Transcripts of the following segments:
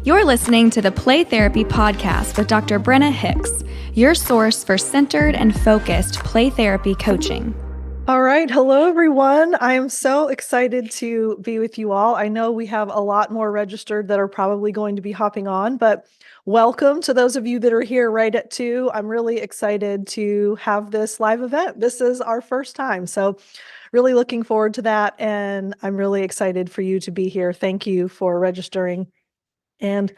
You're listening to the Play Therapy Podcast with Dr. Brenna Hicks, your source for centered and focused play therapy coaching. All right. Hello, everyone. I am so excited to be with you all. I know we have a lot more registered that are probably going to be hopping on, but welcome to those of you that are here right at 2. I'm really excited to have this live event. This is our first time. So really looking forward to that. And I'm really excited for you to be here. Thank you for registering. And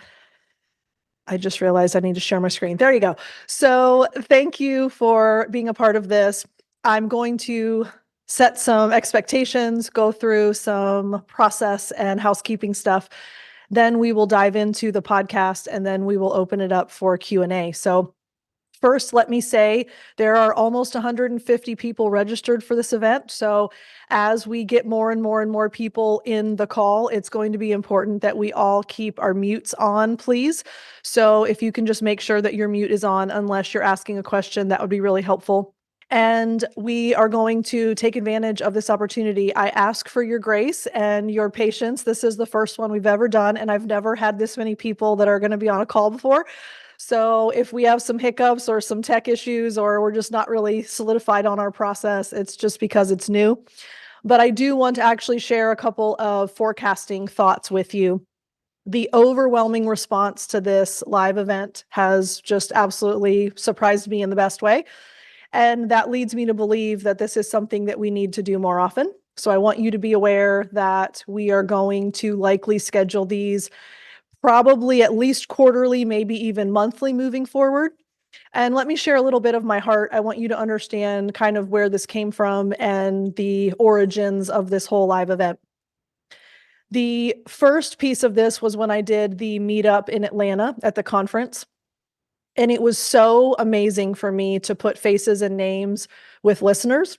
I just realized I need to share my screen. There you go. So thank you for being a part of this. I'm going to set some expectations, go through some process and housekeeping stuff. Then we will dive into the podcast and then we will open it up for Q&A. So first, let me say there are almost 150 people registered for this event. So as we get more and more people in the call, it's going to be important that we all keep our mutes on, please. So if you can just make sure that your mute is on unless you're asking a question, that would be really helpful. And we are going to take advantage of this opportunity. I ask for your grace and your patience. This is the first one we've ever done, and I've never had this many people that are going to be on a call before. So if we have some hiccups or some tech issues, or we're just not really solidified on our process, it's just because it's new. But I do want to actually share a couple of forecasting thoughts with you. The overwhelming response to this live event has just absolutely surprised me in the best way. And that leads me to believe that this is something that we need to do more often. So I want you to be aware that we are going to likely schedule these probably at least quarterly, maybe even monthly moving forward. And let me share a little bit of my heart. I want you to understand kind of where this came from and the origins of this whole live event. The first piece of this was when I did the meetup in Atlanta at the conference. And it was so amazing for me to put faces and names with listeners.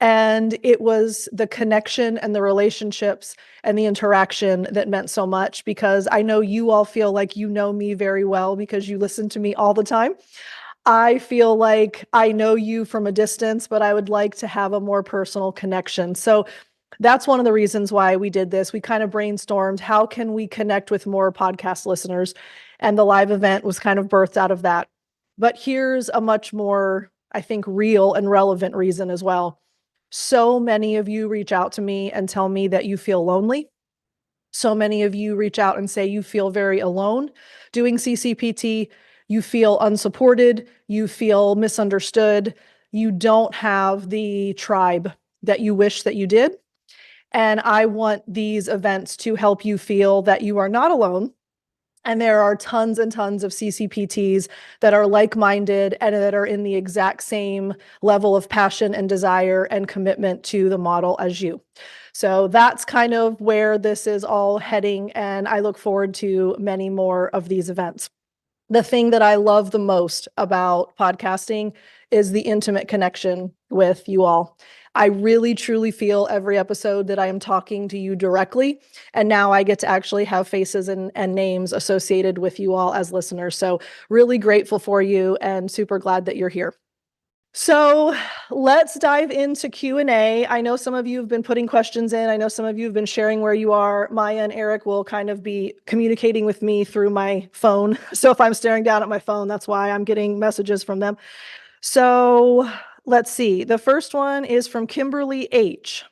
And it was the connection and the relationships and the interaction that meant so much, because I know you all feel like you know me very well because you listen to me all the time. I feel like I know you from a distance, but I would like to have a more personal connection. So that's one of the reasons why we did this. We kind of brainstormed, how can we connect with more podcast listeners? And the live event was kind of birthed out of that. But here's a much more, I think, real and relevant reason as well. So many of you reach out to me and tell me that you feel lonely. So many of you reach out and say you feel very alone doing CCPT. You feel unsupported. You feel misunderstood. You don't have the tribe that you wish that you did. And I want these events to help you feel that you are not alone. And there are tons and tons of CCPTs that are like-minded and that are in the exact same level of passion and desire and commitment to the model as you. So that's kind of where this is all heading. And I look forward to many more of these events. The thing that I love the most about podcasting is the intimate connection with you all. I really, truly feel every episode that I am talking to you directly. And now I get to actually have faces and names associated with you all as listeners. So really grateful for you and super glad that you're here. So let's dive into Q&A. I know some of you have been putting questions in. I know some of you have been sharing where you are. Maya and Eric will kind of be communicating with me through my phone. So if I'm staring down at my phone, that's why I'm getting messages from them. So let's see. The first one is from Kimberly H.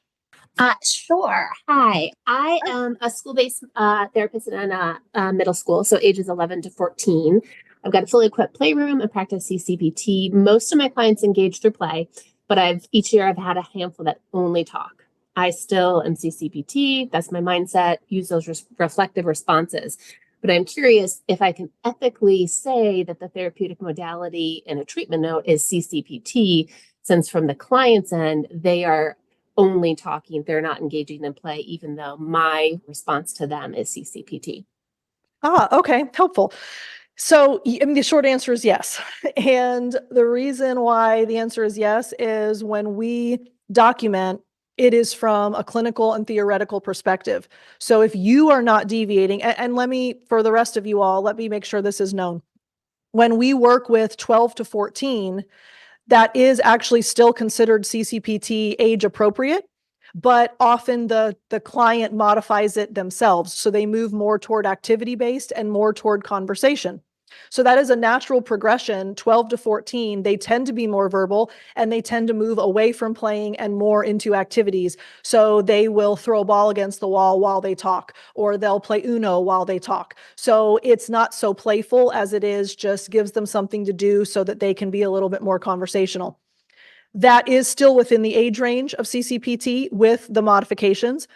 Sure. Hi. I am a school-based therapist in a middle school, so ages 11 to 14. I've got a fully equipped playroom and practice CCPT. Most of my clients engage through play, but each year I've had a handful that only talk. I still am CCPT. That's my mindset. Use those reflective responses. But I'm curious if I can ethically say that the therapeutic modality in a treatment note is CCPT, since from the client's end, they are only talking, they're not engaging in play, even though my response to them is CCPT. Okay, helpful. So the short answer is yes. And the reason why the answer is yes is when we document, it is from a clinical and theoretical perspective. So if you are not deviating, and let me, for the rest of you all, let me make sure this is known. When we work with 12 to 14, that is actually still considered CCPT age appropriate. but often the client modifies it themselves. So they move more toward activity-based and more toward conversation. So that is a natural progression. 12 to 14, they tend to be more verbal and they tend to move away from playing and more into activities. So they will throw a ball against the wall while they talk, or they'll play Uno while they talk. So it's not so playful as it is just gives them something to do so that they can be a little bit more conversational. That is still within the age range of CCPT with the modifications.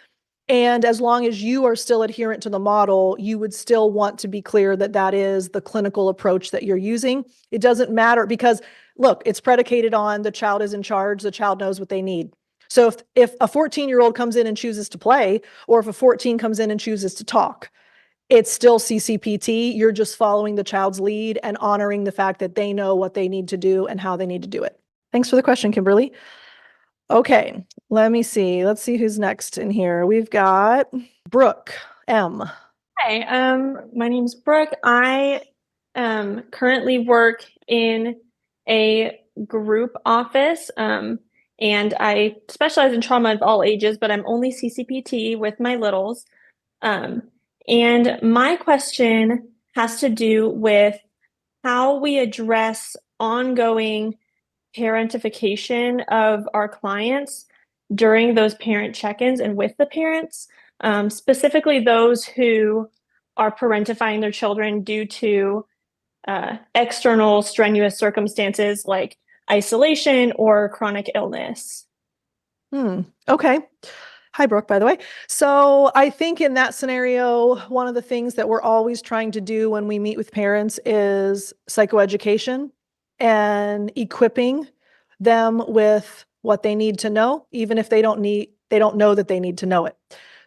And as long as you are still adherent to the model, you would still want to be clear that that is the clinical approach that you're using. It doesn't matter because, look, it's predicated on the child is in charge, the child knows what they need. So if a 14-year-old comes in and chooses to play, or if a 14 comes in and chooses to talk, it's still CCPT. You're just following the child's lead and honoring the fact that they know what they need to do and how they need to do it. Thanks for the question, Kimberly. Okay, let me see. Let's see who's next in here. We've got Brooke M. Hi, my name's Brooke. I currently work in a group office, and I specialize in trauma of all ages, but I'm only CCPT with my littles. And my question has to do with how we address ongoing parentification of our clients during those parent check-ins and with the parents, specifically those who are parentifying their children due to external strenuous circumstances like isolation or chronic illness. Okay. Hi, Brooke, by the way. So I think in that scenario, one of the things that we're always trying to do when we meet with parents is psychoeducation and equipping them with what they need to know, even if they don't know that they need to know it.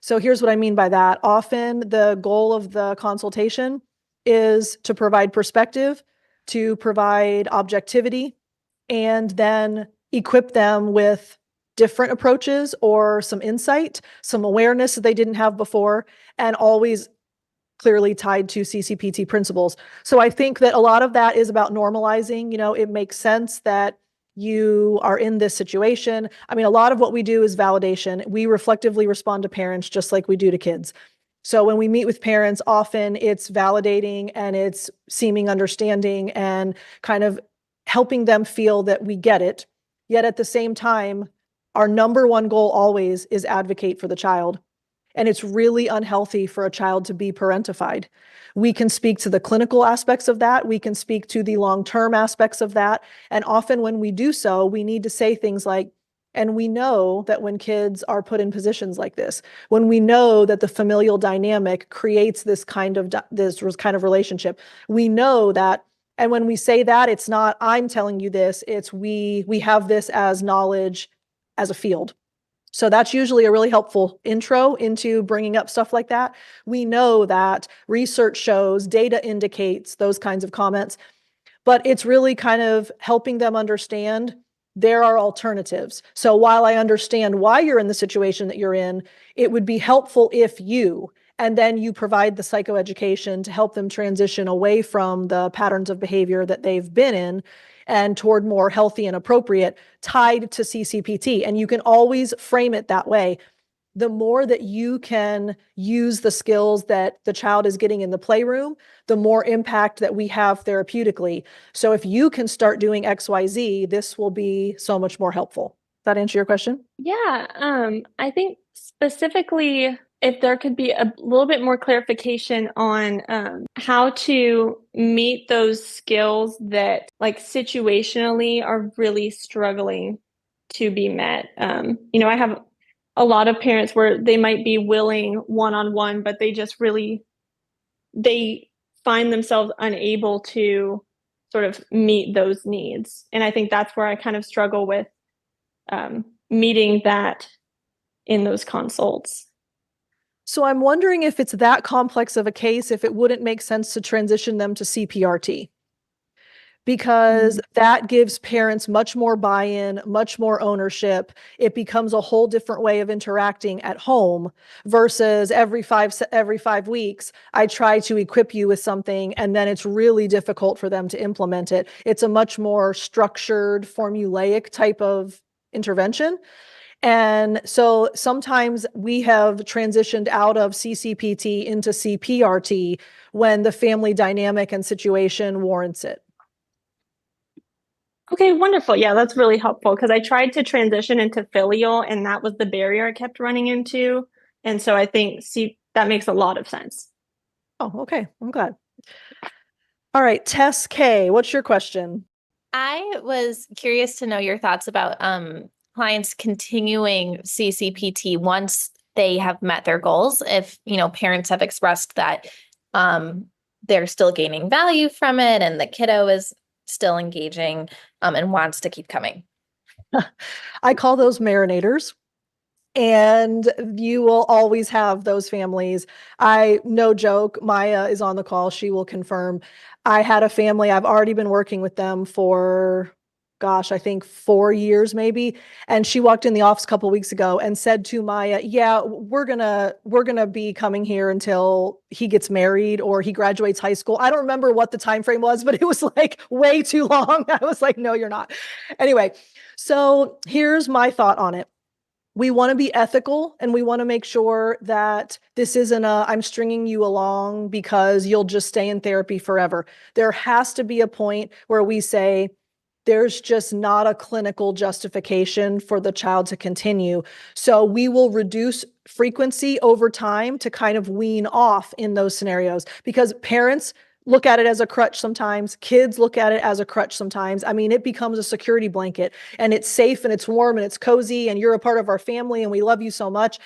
So here's what I mean by that. Often the goal of the consultation is to provide perspective, to provide objectivity, and then equip them with different approaches or some insight, some awareness that they didn't have before, and always clearly tied to CCPT principles. So I think that a lot of that is about normalizing. It makes sense that you are in this situation. I mean, a lot of what we do is validation. We reflectively respond to parents just like we do to kids. So when we meet with parents, often it's validating and it's seeming understanding and kind of helping them feel that we get it. Yet at the same time, our number one goal always is advocate for the child. And it's really unhealthy for a child to be parentified. We can speak to the clinical aspects of that. We can speak to the long-term aspects of that. And often when we do so, we need to say things like, and we know that when kids are put in positions like this, when we know that the familial dynamic creates this kind of relationship, we know that. And when we say that, it's not, I'm telling you this, it's we have this as knowledge as a field. So that's usually a really helpful intro into bringing up stuff like that. We know that research shows, data indicates those kinds of comments, but it's really kind of helping them understand there are alternatives. So while I understand why you're in the situation that you're in, it would be helpful if you, and then you provide the psychoeducation to help them transition away from the patterns of behavior that they've been in and toward more healthy and appropriate, tied to CCPT. And you can always frame it that way. The more that you can use the skills that the child is getting in the playroom, the more impact that we have therapeutically. So if you can start doing XYZ, this will be so much more helpful. Does that answer your question? Yeah, I think specifically if there could be a little bit more clarification on how to meet those skills that like situationally are really struggling to be met. I have a lot of parents where they might be willing one-on-one, but they find themselves unable to sort of meet those needs. And I think that's where I kind of struggle with meeting that in those consults. So I'm wondering if it's that complex of a case, if it wouldn't make sense to transition them to CPRT. Because that gives parents much more buy-in, much more ownership. It becomes a whole different way of interacting at home versus every five weeks, I try to equip you with something and then it's really difficult for them to implement it. It's a much more structured, formulaic type of intervention. And so sometimes we have transitioned out of CCPT into CPRT when the family dynamic and situation warrants it. Okay, wonderful. Yeah, that's really helpful because I tried to transition into filial and that was the barrier I kept running into. And so I think that makes a lot of sense. Oh, okay. I'm glad. All right, Tess K, what's your question? I was curious to know your thoughts about clients continuing CCPT once they have met their goals. If, parents have expressed that they're still gaining value from it and the kiddo is still engaging and wants to keep coming. I call those marinators. And you will always have those families. No joke, Maya is on the call. She will confirm. I had a family, I've already been working with them for, I think 4 years maybe. And she walked in the office a couple of weeks ago and said to Maya, yeah, we're gonna be coming here until he gets married or he graduates high school. I don't remember what the time frame was, but it was like way too long. I was like, no, you're not. Anyway, so here's my thought on it. We want to be ethical and we want to make sure that this isn't I'm stringing you along because you'll just stay in therapy forever. There has to be a point where we say there's just not a clinical justification for the child to continue. So we will reduce frequency over time to kind of wean off in those scenarios because parents look at it as a crutch sometimes. Kids look at it as a crutch sometimes. I mean, it becomes a security blanket and it's safe and it's warm and it's cozy and you're a part of our family and we love you so much.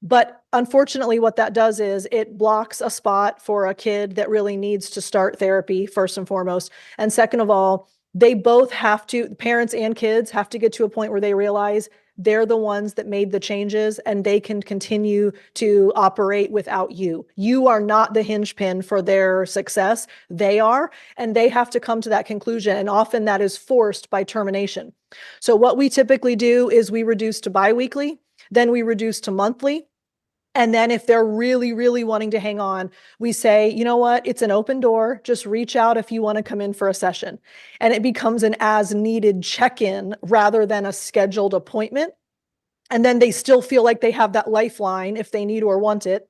But unfortunately, what that does is it blocks a spot for a kid that really needs to start therapy, first and foremost. And second of all, they both have to, parents and kids have to get to a point where they realize they're the ones that made the changes and they can continue to operate without you. You are not the hinge pin for their success. They are, and they have to come to that conclusion. And often that is forced by termination. So what we typically do is we reduce to biweekly, then we reduce to monthly. And then if they're really, really wanting to hang on, we say, you know what, it's an open door. Just reach out if you want to come in for a session. And it becomes an as needed check-in rather than a scheduled appointment. And then they still feel like they have that lifeline if they need or want it,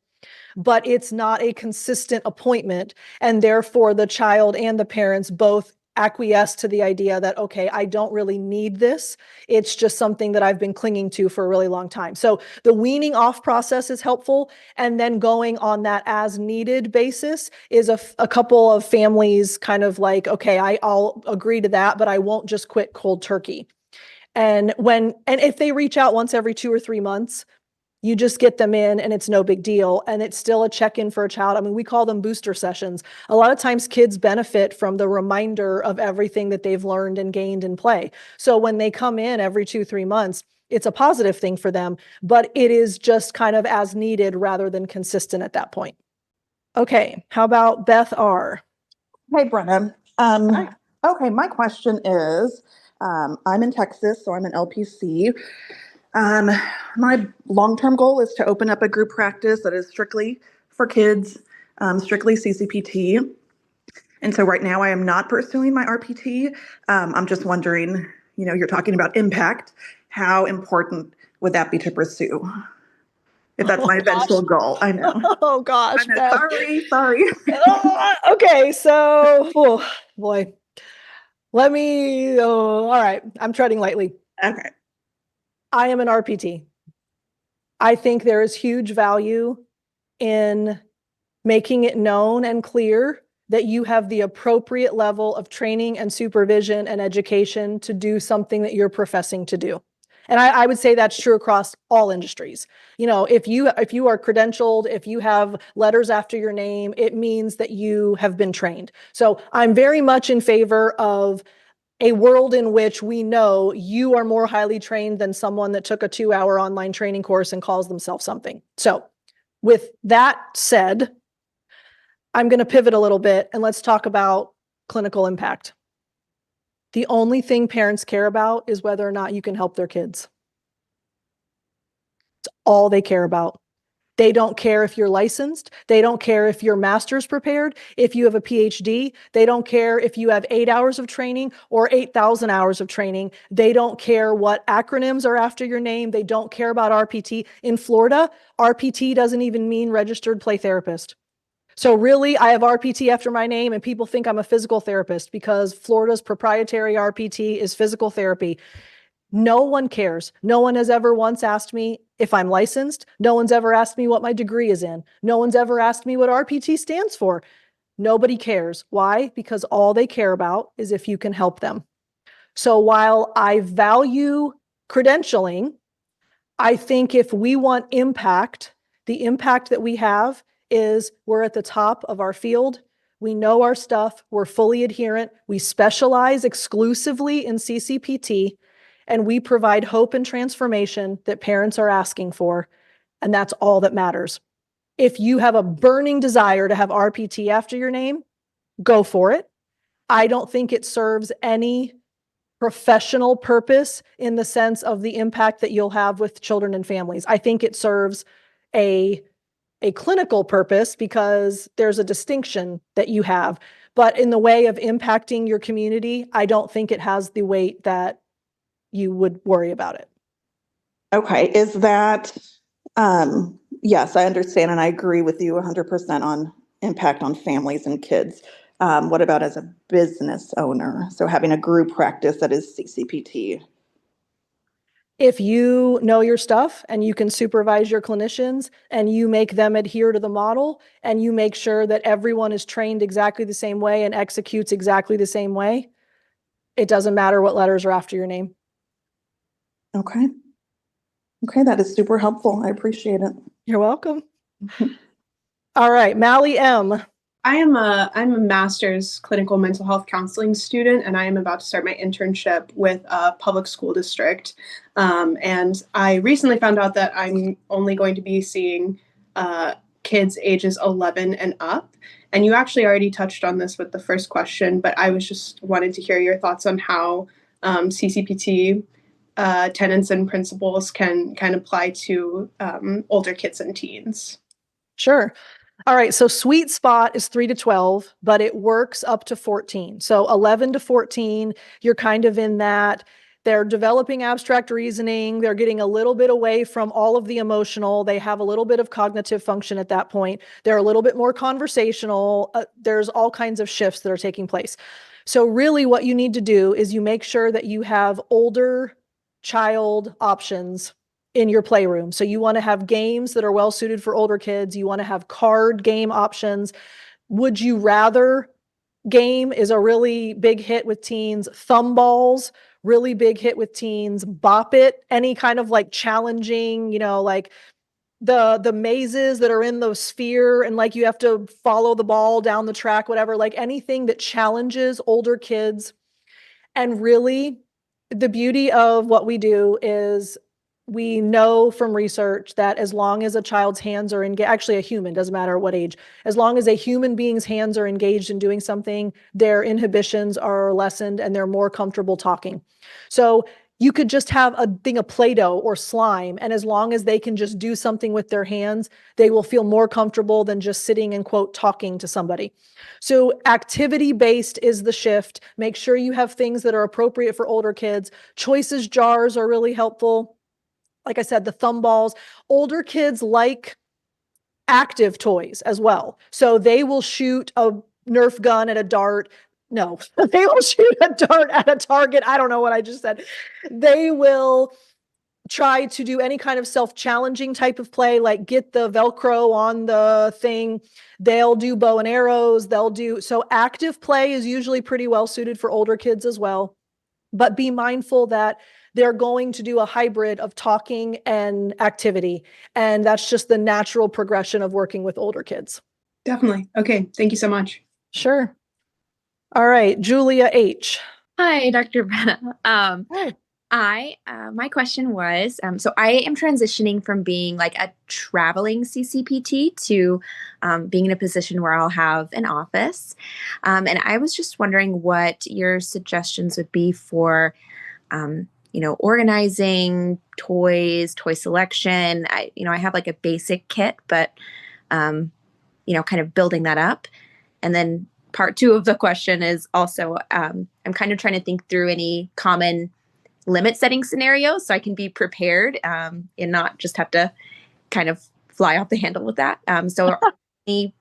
but it's not a consistent appointment. And therefore the child and the parents both acquiesce to the idea that, okay, I don't really need this. It's just something that I've been clinging to for a really long time. So the weaning off process is helpful. And then going on that as needed basis is a couple of families kind of like, okay, I'll agree to that, but I won't just quit cold turkey. And if they reach out once every 2 or 3 months, you just get them in and it's no big deal. And it's still a check-in for a child. I mean, we call them booster sessions. A lot of times kids benefit from the reminder of everything that they've learned and gained in play. So when they come in every 2-3 months, it's a positive thing for them, but it is just kind of as needed rather than consistent at that point. Okay, how about Beth R? Hey, Brenna. Hi. Okay, my question is, I'm in Texas, so I'm an LPC. My long-term goal is to open up a group practice that is strictly for kids, strictly CCPT. And so right now I am not pursuing my RPT. I'm just wondering, you're talking about impact. How important would that be to pursue? If that's my eventual goal, I know. Oh gosh, I know. Sorry. Okay, so, oh boy. All right, I'm treading lightly. Okay. I am an RPT. I think there is huge value in making it known and clear that you have the appropriate level of training and supervision and education to do something that you're professing to do. And I would say that's true across all industries. If you are credentialed, if you have letters after your name, it means that you have been trained. So I'm very much in favor of a world in which we know you are more highly trained than someone that took a 2-hour online training course and calls themselves something. So with that said, I'm going to pivot a little bit and let's talk about clinical impact. The only thing parents care about is whether or not you can help their kids. It's all they care about. They don't care if you're licensed. They don't care if you're master's prepared. If you have a PhD, they don't care if you have 8 hours of training or 8,000 hours of training. They don't care what acronyms are after your name. They don't care about RPT. In Florida, RPT doesn't even mean registered play therapist. So really, I have RPT after my name and people think I'm a physical therapist because Florida's proprietary RPT is physical therapy. No one cares. No one has ever once asked me if I'm licensed. No one's ever asked me what my degree is in. No one's ever asked me what RPT stands for. Nobody cares. Why? Because all they care about is if you can help them. So while I value credentialing, I think if we want impact, the impact that we have is we're at the top of our field. We know our stuff. We're fully adherent. We specialize exclusively in CCPT, and we provide hope and transformation that parents are asking for. And that's all that matters. If you have a burning desire to have RPT after your name, go for it. I don't think it serves any professional purpose in the sense of the impact that you'll have with children and families. I think it serves a clinical purpose because there's a distinction that you have. But in the way of impacting your community, I don't think it has the weight that you would worry about it. Okay, is that, yes, I understand and I agree with you 100% on impact on families and kids. What about as a business owner? So having a group practice that is CCPT. If you know your stuff and you can supervise your clinicians and you make them adhere to the model and you make sure that everyone is trained exactly the same way and executes exactly the same way, it doesn't matter what letters are after your name. Okay. Okay, that is super helpful. I appreciate it. You're welcome. All right, Mally M. I'm a master's clinical mental health counseling student, and I am about to start my internship with a public school district. And I recently found out that I'm only going to be seeing kids ages 11 and up. And you actually already touched on this with the first question, but I was just wanted to hear your thoughts on how CCPT tenets and principles can apply to older kids and teens. Sure. All right. So sweet spot is 3 to 12, but it works up to 14. So 11 to 14, you're kind of in that. They're developing abstract reasoning. They're getting a little bit away from all of the emotional. They have a little bit of cognitive function at that point. They're a little bit more conversational. There's all kinds of shifts that are taking place. So really what you need to do is you make sure that you have older child options in your playroom. So you want to have games that are well suited for older kids. You want to have card game options. Would you rather game is a really big hit with teens. Thumb balls, really big hit with teens. Bop it, any kind of like challenging, like the mazes that are in the sphere and like you have to follow the ball down the track, whatever, like anything that challenges older kids. And really, the beauty of what we do is we know from research that as long as a child's hands are engaged, actually a human, doesn't matter what age, as long as a human being's hands are engaged in doing something, their inhibitions are lessened and they're more comfortable talking. So you could just have a thing of Play-Doh or slime, and as long as they can just do something with their hands, they will feel more comfortable than just sitting and, quote, talking to somebody. So activity-based is the shift. Make sure you have things that are appropriate for older kids. Choices jars are really helpful. Like I said, the thumb balls. Older kids like active toys as well. So they will shoot a Nerf gun at a dart. No, they will shoot a dart at a target. I don't know what I just said. They will try to do any kind of self-challenging type of play, like get the Velcro on the thing. They'll do bow and arrows. So active play is usually pretty well suited for older kids as well. But be mindful that they're going to do a hybrid of talking and activity. And that's just the natural progression of working with older kids. Definitely. Okay. Thank you so much. Sure. All right. Julia H. Hi, Dr. Brenna. Hi. My question was, so I am transitioning from being like a traveling CCPT to being in a position where I'll have an office. And I was just wondering what your suggestions would be for, organizing toys, toy selection. I have like a basic kit, but, kind of building that up. And then part 2 of the question is also, I'm kind of trying to think through any common limit setting scenarios so I can be prepared and not just have to kind of fly off the handle with that. So are any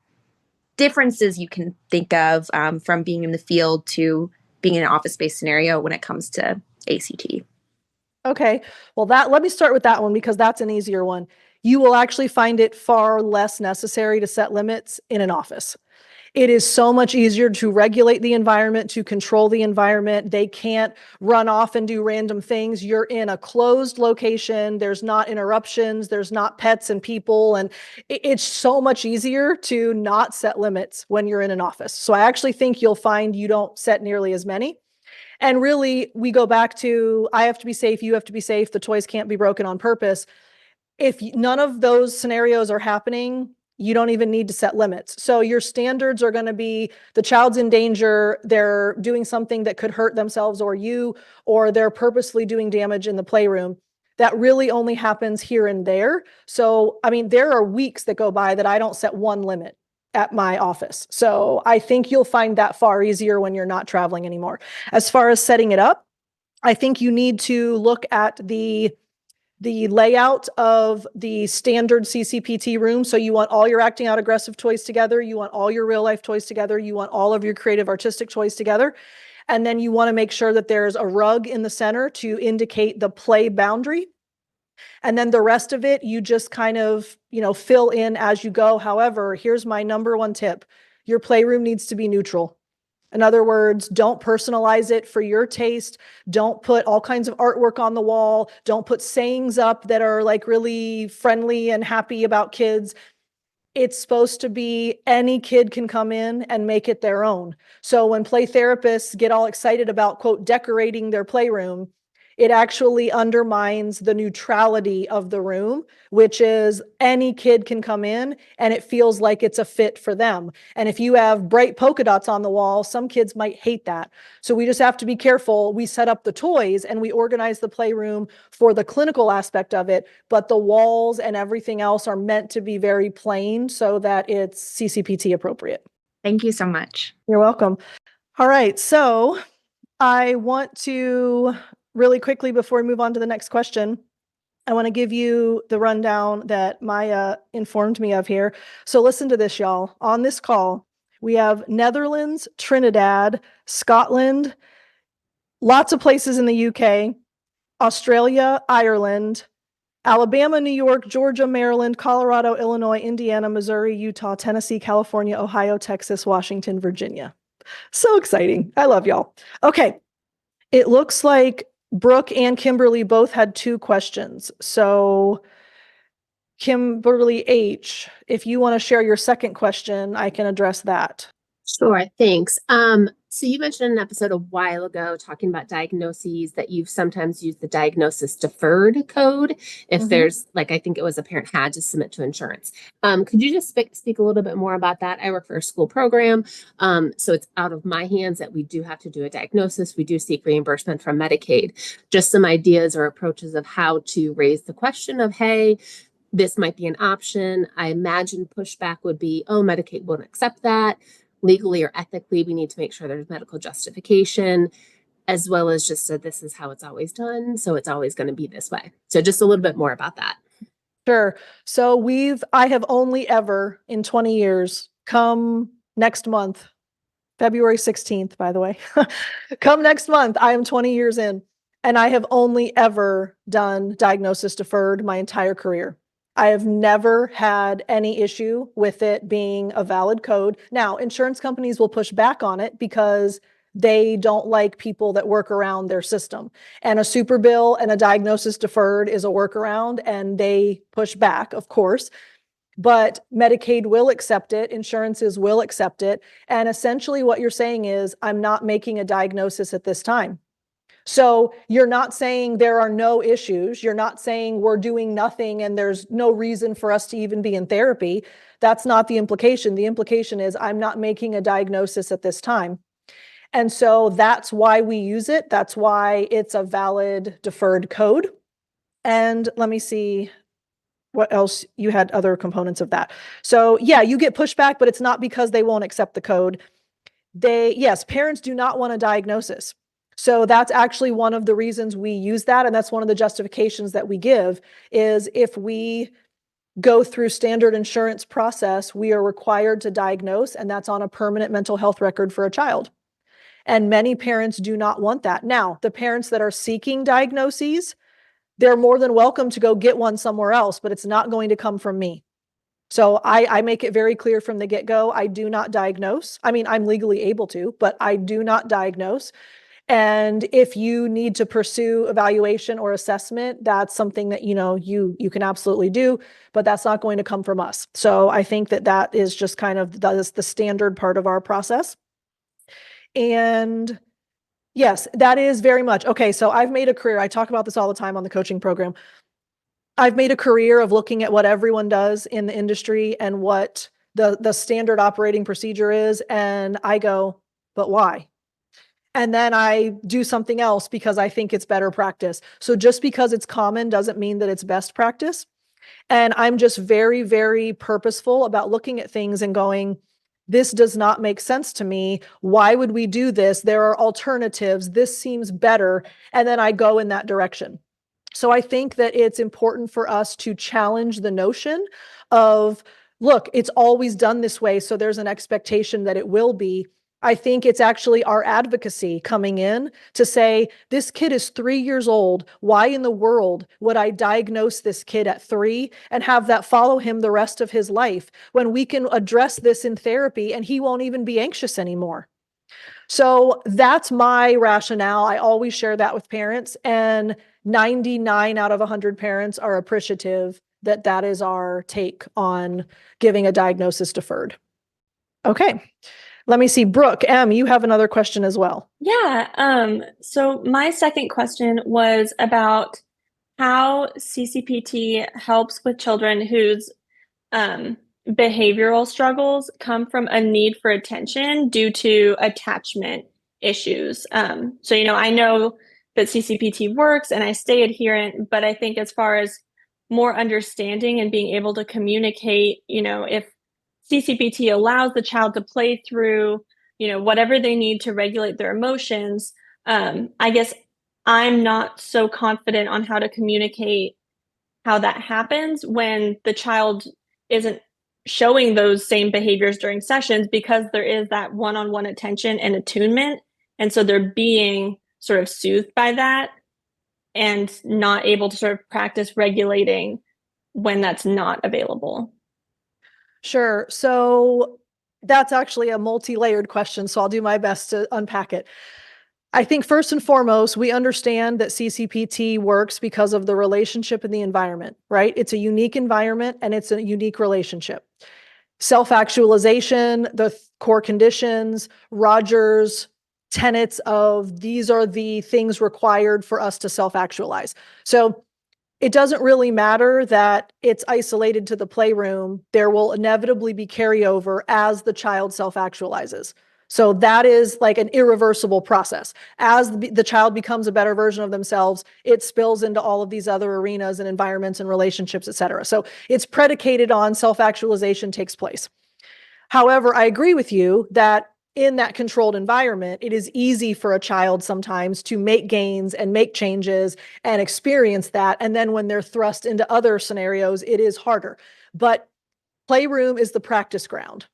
differences you can think of from being in the field to being in an office-based scenario when it comes to ACT? Okay. Well, let me start with that one because that's an easier one. You will actually find it far less necessary to set limits in an office. It is so much easier to regulate the environment, to control the environment. They can't run off and do random things. You're in a closed location. There's not interruptions. There's not pets and people. And it's so much easier to not set limits when you're in an office. So I actually think you'll find you don't set nearly as many. And really, we go back to, I have to be safe, you have to be safe, the toys can't be broken on purpose. If none of those scenarios are happening, you don't even need to set limits. So your standards are going to be the child's in danger, they're doing something that could hurt themselves or you, or they're purposely doing damage in the playroom. That really only happens here and there. So, I mean, there are weeks that go by that I don't set one limit at my office. So I think you'll find that far easier when you're not traveling anymore. As far as setting it up, I think you need to look at the layout of the standard CCPT room. So you want all your acting out aggressive toys together. You want all your real life toys together. You want all of your creative artistic toys together. And then you want to make sure that there's a rug in the center to indicate the play boundary. And then the rest of it, you just kind of, fill in as you go. However, here's my number one tip. Your playroom needs to be neutral. In other words, don't personalize it for your taste. Don't put all kinds of artwork on the wall. Don't put sayings up that are like really friendly and happy about kids. It's supposed to be any kid can come in and make it their own. So when play therapists get all excited about, quote, decorating their playroom, it actually undermines the neutrality of the room, which is any kid can come in and it feels like it's a fit for them. And if you have bright polka dots on the wall, some kids might hate that. So we just have to be careful. We set up the toys and we organize the playroom for the clinical aspect of it, but the walls and everything else are meant to be very plain so that it's CCPT appropriate. Thank you so much. You're welcome. All right. So I want to really quickly, before we move on to the next question, I want to give you the rundown that Maya informed me of here. So listen to this, y'all. On this call, we have Netherlands, Trinidad, Scotland, lots of places in the UK, Australia, Ireland, Alabama, New York, Georgia, Maryland, Colorado, Illinois, Indiana, Missouri, Utah, Tennessee, California, Ohio, Texas, Washington, Virginia. So exciting. I love y'all. Okay. It looks like Brooke and Kimberly both had 2 questions. So Kimberly H., if you want to share your second question, I can address that. Sure, thanks. So you mentioned in an episode a while ago talking about diagnoses that you've sometimes used the diagnosis deferred code if there's, like, I think it was a parent had to submit to insurance. Could you just speak a little bit more about that? I work for a school program, so it's out of my hands that we do have to do a diagnosis. We do seek reimbursement from Medicaid. Just some ideas or approaches of how to raise the question of, hey, this might be an option. I imagine pushback would be, oh, Medicaid won't accept that. Legally or ethically, we need to make sure there's medical justification, as well as just that this is how it's always done. So it's always going to be this way. So just a little bit more about that. Sure. So I have only ever in 20 years come next month, February 16th, by the way, come next month, I am 20 years in, and I have only ever done diagnosis deferred my entire career. I have never had any issue with it being a valid code. Now, insurance companies will push back on it because they don't like people that work around their system. And a super bill and a diagnosis deferred is a workaround, and they push back, of course. But Medicaid will accept it, insurances will accept it. And essentially what you're saying is, I'm not making a diagnosis at this time. So you're not saying there are no issues. You're not saying we're doing nothing and there's no reason for us to even be in therapy. That's not the implication. The implication is I'm not making a diagnosis at this time. And so that's why we use it. That's why it's a valid deferred code. And let me see what else. You had other components of that. So yeah, you get pushback, but it's not because they won't accept the code. Yes, parents do not want a diagnosis. So that's actually one of the reasons we use that. And that's one of the justifications that we give is if we go through standard insurance process, we are required to diagnose, and that's on a permanent mental health record for a child. And many parents do not want that. Now, the parents that are seeking diagnoses, they're more than welcome to go get one somewhere else, but it's not going to come from me. So I make it very clear from the get-go, I do not diagnose. I mean, I'm legally able to, but I do not diagnose. And if you need to pursue evaluation or assessment, that's something that, you can absolutely do, but that's not going to come from us. So I think that is just kind of the standard part of our process. And yes, that is very much. Okay, so I've made a career. I talk about this all the time on the coaching program. I've made a career of looking at what everyone does in the industry and what the standard operating procedure is. And I go, but why? And then I do something else because I think it's better practice. So just because it's common doesn't mean that it's best practice. And I'm just very, very purposeful about looking at things and going, this does not make sense to me. Why would we do this? There are alternatives. This seems better. And then I go in that direction. So I think that it's important for us to challenge the notion of, look, it's always done this way, so there's an expectation that it will be. I think it's actually our advocacy coming in to say, this kid is 3 years old. Why in the world would I diagnose this kid at 3 and have that follow him the rest of his life when we can address this in therapy and he won't even be anxious anymore? So that's my rationale. I always share that with parents, and 99 out of 100 parents are appreciative that is our take on giving a diagnosis deferred. Okay. Let me see. Brooke, you have another question as well. Yeah. So my second question was about how CCPT helps with children whose behavioral struggles come from a need for attention due to attachment issues. So, I know that CCPT works and I stay adherent, but I think as far as more understanding and being able to communicate, if CCPT allows the child to play through, whatever they need to regulate their emotions, I guess I'm not so confident on how to communicate how that happens when the child isn't showing those same behaviors during sessions because there is that one-on-one attention and attunement. And so they're being sort of soothed by that and not able to sort of practice regulating when that's not available. Sure. So that's actually a multi-layered question, so I'll do my best to unpack it. I think first and foremost, we understand that CCPT works because of the relationship in the environment, right? It's a unique environment and it's a unique relationship. Self-actualization, the core conditions, Rogers' tenets of these are the things required for us to self-actualize. So it doesn't really matter that it's isolated to the playroom. There will inevitably be carryover as the child self-actualizes. So that is like an irreversible process. As the child becomes a better version of themselves, it spills into all of these other arenas and environments and relationships, et cetera. So it's predicated on self-actualization takes place. However, I agree with you that in that controlled environment, it is easy for a child sometimes to make gains and make changes and experience that. And then when they're thrust into other scenarios, it is harder. But playroom is the practice ground.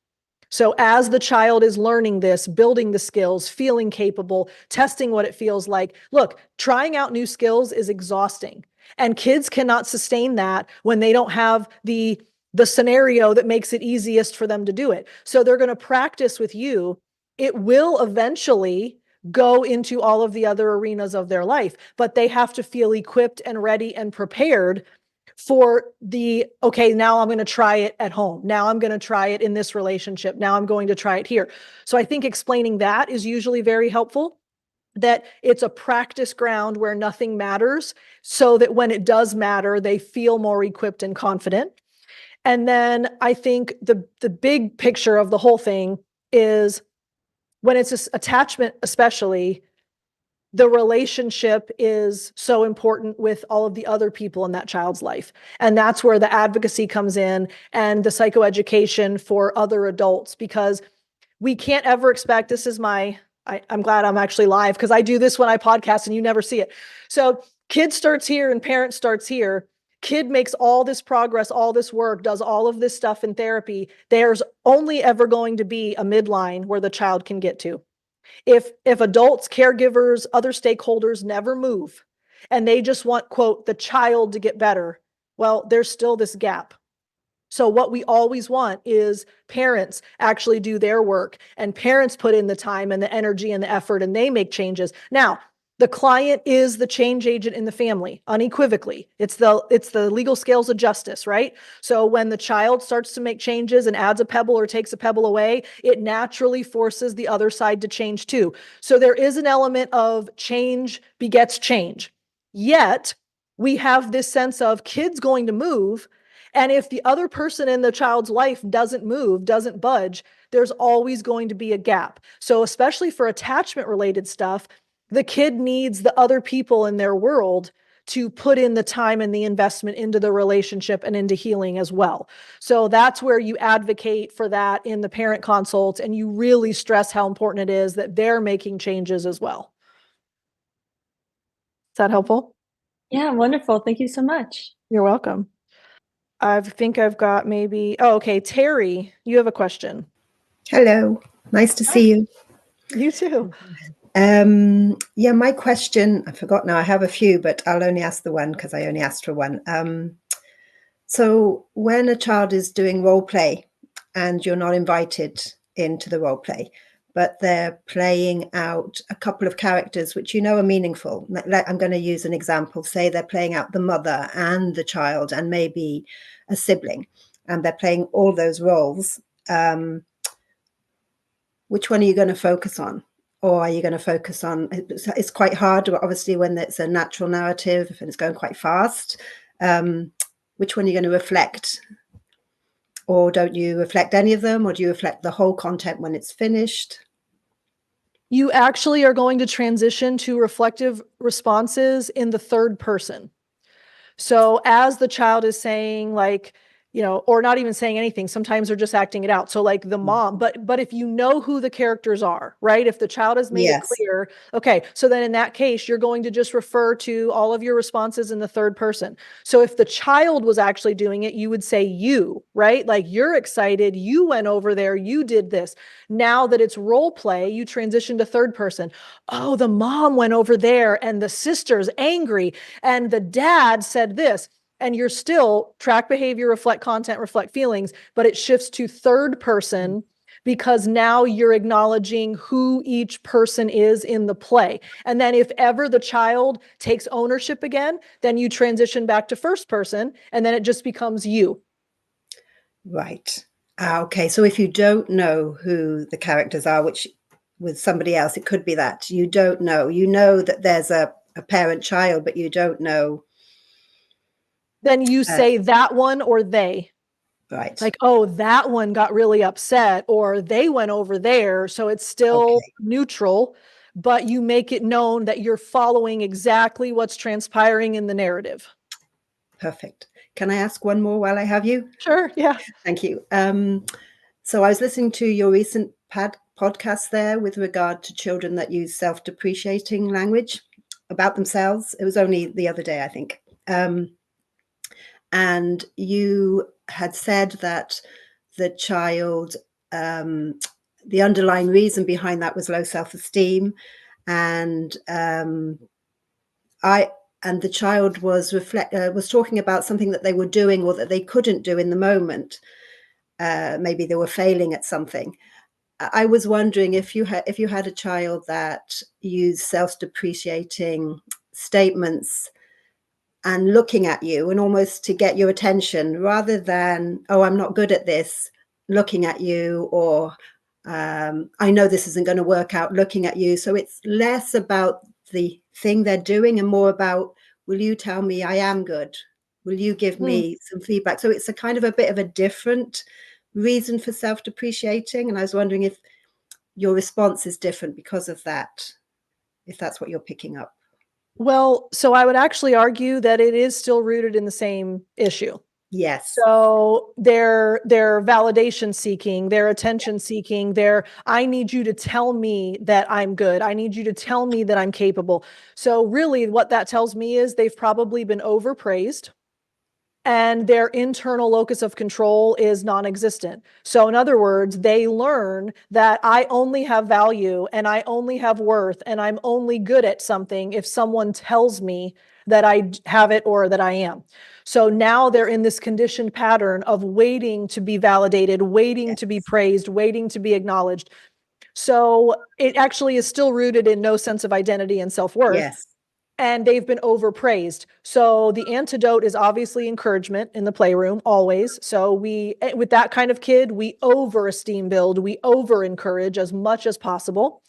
So as the child is learning this, building the skills, feeling capable, testing what it feels like, look, trying out new skills is exhausting. And kids cannot sustain that when they don't have the scenario that makes it easiest for them to do it. So they're going to practice with you. It will eventually go into all of the other arenas of their life, but they have to feel equipped and ready and prepared for okay, now I'm going to try it at home. Now I'm going to try it in this relationship. Now I'm going to try it here. So I think explaining that is usually very helpful, that it's a practice ground where nothing matters, so that when it does matter, they feel more equipped and confident. And then I think the big picture of the whole thing is when it's attachment, especially, the relationship is so important with all of the other people in that child's life. And that's where the advocacy comes in and the psychoeducation for other adults, because we can't ever expect, this is I'm glad I'm actually live because I do this when I podcast and you never see it. So kid starts here and parent starts here. Kid makes all this progress, all this work, does all of this stuff in therapy. There's only ever going to be a midline where the child can get to. If adults, caregivers, other stakeholders never move and they just want, quote, the child to get better, well, there's still this gap. So what we always want is parents actually do their work, and parents put in the time and the energy and the effort, and they make changes. Now, the client is the change agent in the family, unequivocally. It's the legal scales of justice, right? So when the child starts to make changes and adds a pebble or takes a pebble away, it naturally forces the other side to change too. So there is an element of change begets change. Yet we have this sense of kids going to move. And if the other person in the child's life doesn't move, doesn't budge, there's always going to be a gap. So especially for attachment related stuff, the kid needs the other people in their world to put in the time and the investment into the relationship and into healing as well. So that's where you advocate for that in the parent consults, and you really stress how important it is that they're making changes as well. Is that helpful? Yeah, wonderful. Thank you so much. You're welcome. I think I've got maybe, okay, Terry, you have a question. Hello, nice to see you. You too. Yeah, my question, I forgot now, I have a few, but I'll only ask the one because I only asked for one. So when a child is doing role play and you're not invited into the role play, but they're playing out a couple of characters which you know are meaningful. I'm going to use an example. Say they're playing out the mother and the child and maybe a sibling, and they're playing all those roles. Which one are you going to focus on? Or are you going to focus on, it's quite hard, obviously, when it's a natural narrative and it's going quite fast. Which one are you going to reflect? Or don't you reflect any of them? Or do you reflect the whole content when it's finished? You actually are going to transition to reflective responses in the third person. So as the child is saying, like, you know, or not even saying anything, sometimes they're just acting it out. So like the mom, but if you know who the characters are, right? If the child has made it clear, okay, so then in that case, you're going to just refer to all of your responses in the third person. So if the child was actually doing it, you would say you, right? Like you're excited, you went over there, you did this. Now that it's role play, you transition to third person. Oh, the mom went over there and the sister's angry and the dad said this. And you're still track behavior, reflect content, reflect feelings, but it shifts to third person because now you're acknowledging who each person is in the play. And then if ever the child takes ownership again, then you transition back to first person and then it just becomes you. Right. Okay. So if you don't know who the characters are, which with somebody else, it could be that you don't know, you know that there's a parent child, but you don't know. Then you say that one or they. Right. Like, oh, that one got really upset or they went over there. So it's still neutral, but you make it known that you're following exactly what's transpiring in the narrative. Perfect. Can I ask one more while I have you? Sure. Yeah. Thank you. So I was listening to your recent podcast there with regard to children that use self-deprecating language about themselves. It was only the other day, I think. And you had said that the child, the underlying reason behind that was low self-esteem, and the child was talking about something that they were doing or that they couldn't do in the moment. Maybe they were failing at something. I was wondering if you had a child that used self-depreciating statements and looking at you and almost to get your attention rather than, oh, I'm not good at this, looking at you, or I know this isn't going to work out, looking at you. So it's less about the thing they're doing and more about, will you tell me I am good? Will you give me some feedback? So it's a kind of a bit of a different reason for self-depreciating. And I was wondering if your response is different because of that, if that's what you're picking up. Well, so I would actually argue that it is still rooted in the same issue. Yes. So they're validation seeking, they're attention seeking, I need you to tell me that I'm good. I need you to tell me that I'm capable. So really what that tells me is they've probably been overpraised and their internal locus of control is non-existent. So in other words, they learn that I only have value and I only have worth and I'm only good at something if someone tells me that I have it or that I am. So now they're in this conditioned pattern of waiting to be validated, waiting to be praised, waiting to be acknowledged. So it actually is still rooted in no sense of identity and self-worth. Yes. And they've been overpraised. So the antidote is obviously encouragement in the playroom, always. So with that kind of kid, we over-esteem build, we over-encourage as much as possible.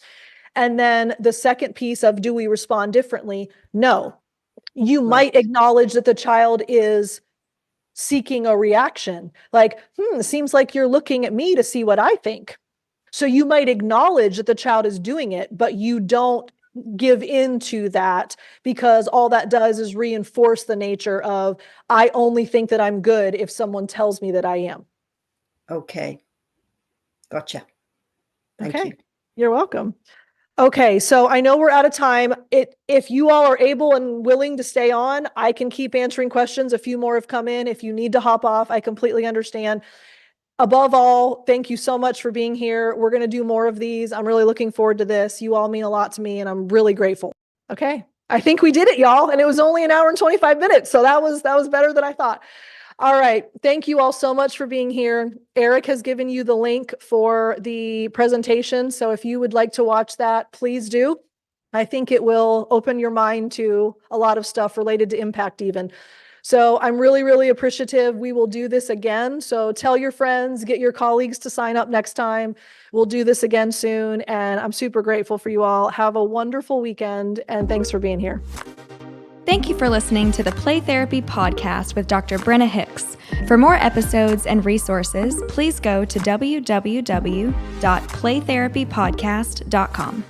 And then the second piece of, do we respond differently? No. You might acknowledge that the child is seeking a reaction. Like, seems like you're looking at me to see what I think. So you might acknowledge that the child is doing it, but you don't give into that, because all that does is reinforce the nature of, I only think that I'm good if someone tells me that I am. Okay. Gotcha. Thank you. You're welcome. Okay, so I know we're out of time. If you all are able and willing to stay on, I can keep answering questions. A few more have come in. If you need to hop off, I completely understand. Above all, thank you so much for being here. We're going to do more of these. I'm really looking forward to this. You all mean a lot to me, and I'm really grateful. Okay, I think we did it, y'all, and it was only an hour and 25 minutes, so that was better than I thought. All right, thank you all so much for being here. Eric has given you the link for the presentation, so if you would like to watch that, please do. I think it will open your mind to a lot of stuff related to impact even. So I'm really, really appreciative. We will do this again. So tell your friends, get your colleagues to sign up next time. We'll do this again soon. And I'm super grateful for you all. Have a wonderful weekend. And thanks for being here. Thank you for listening to the Play Therapy Podcast with Dr. Brenna Hicks. For more episodes and resources, please go to www.playtherapypodcast.com.